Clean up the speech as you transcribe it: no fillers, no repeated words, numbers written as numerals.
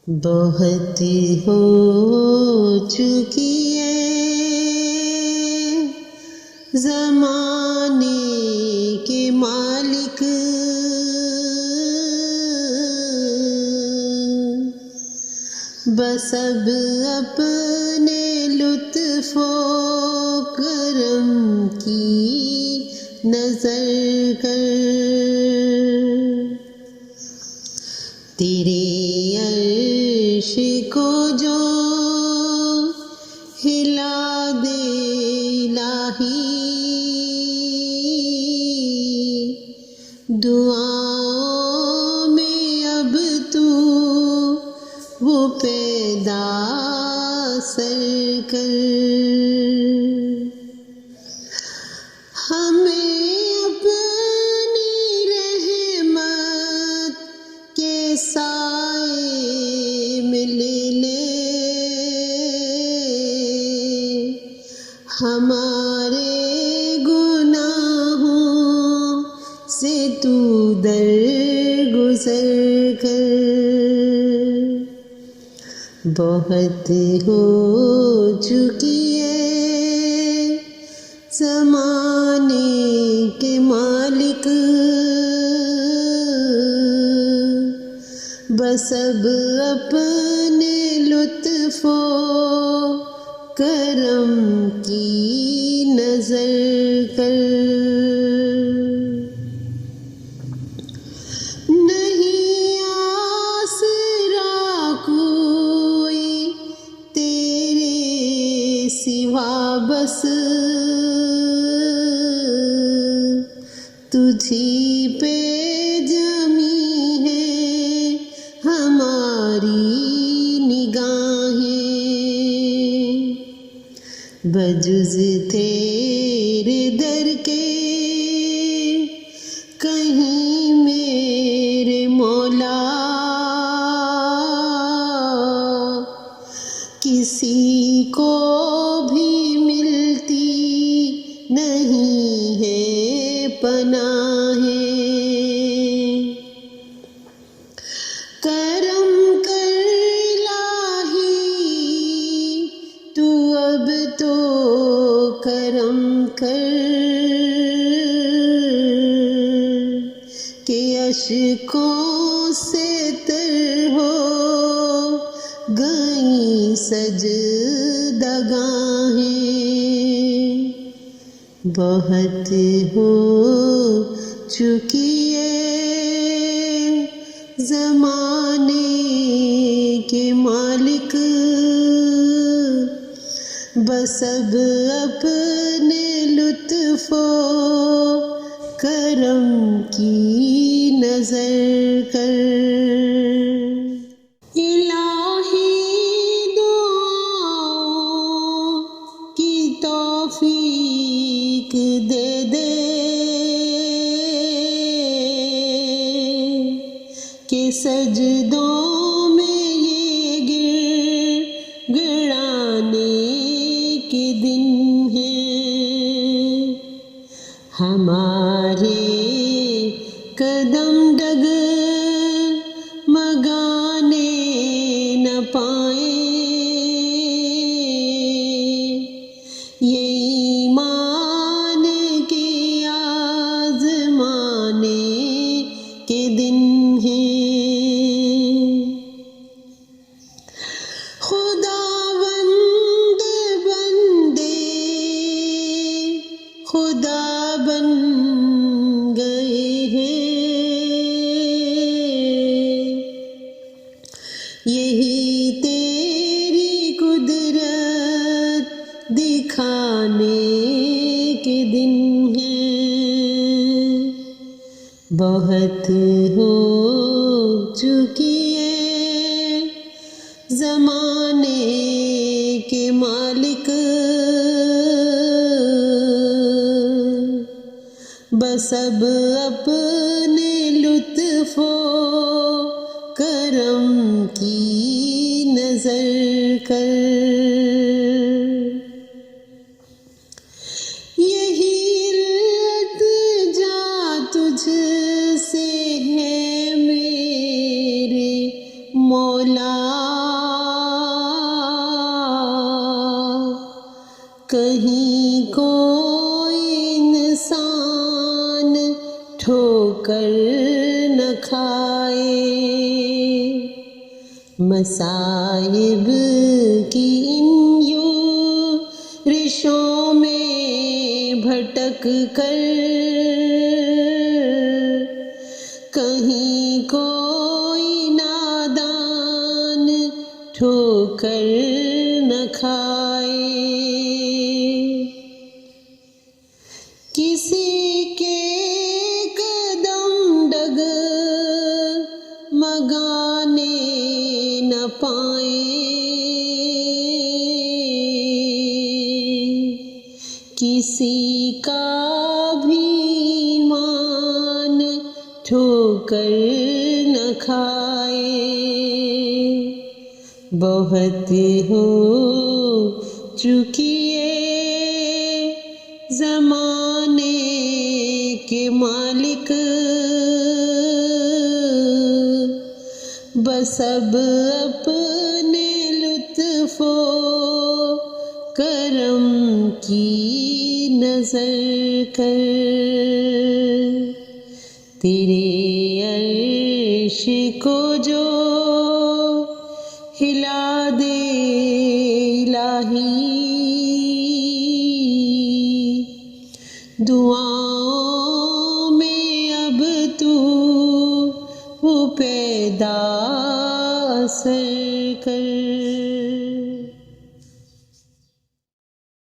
بہت ہو چکی ہے زمانے کے مالک، بس اب اپنے لطف و کرم کی نظر کر، تیرے عرش کو جو ہلا دے الہی، دعاؤں میں اب تو وہ پیدا سر کر، ہمیں اپنی رحمت کے سائے میں لے لے، ہمارے گناہوں سے تو درگزر کر، بہت ہو چکی ہے زمانے کے مالک، بس اب اپنے لطف و کرم کی نظر کر، نہیں آسرا کوئی تیرے سوا، بس تجھی پہ جمی ہے ہماری نگاہیں، بجز تیرے در کے کہیں میرے مولا کسی کو بھی ملتی نہیں ہے پناہیں، کرم کر الہی تو اب تو کرم کر، کہ اشکوں سے تر ہو گئیں سجدگاہیں، بہت ہو چکی ہے زمانے کے مالک، بس اب اپنے لطف و کرم کی نظر کر، الہی دعاؤں کی توفیق دے دے، کہ سجدوں میں یہ گر گڑانے کے دن ہیں، ہمارے قدم ڈگ مگانے نہ پائیں، یہ ایمان کے آزمانے کے دن ہیں، خداوند بندے خدا بن گئے ہیں، یہی تیری قدرت دکھانے کے دن ہیں، بہت ہو چکی ہے زمانے کے مالک، بس اب اپنے لطف و کرم کی نظر کر، یہی التجا تجھ سے ہے میرے مولا، کہیں کوئی انسان ٹھوکر نہ کھائے، مصائب کی ان یورشوں میں بھٹک کر کہیں کوئی نادان ٹھوکر نہ کھائے۔ کسی کے قدم ڈگمگانے نہ پائیں، کسی کا بھی ایمان ٹھوکر نہ کھائے۔ بہت ہو چکی ہے زمانے کے مالک، بس اب اپنے لطف و کرم کی نظر کر، تیرے عرش کو جو ہلا دے الہی، دعاؤں میں اب تو پیدا اثر کر۔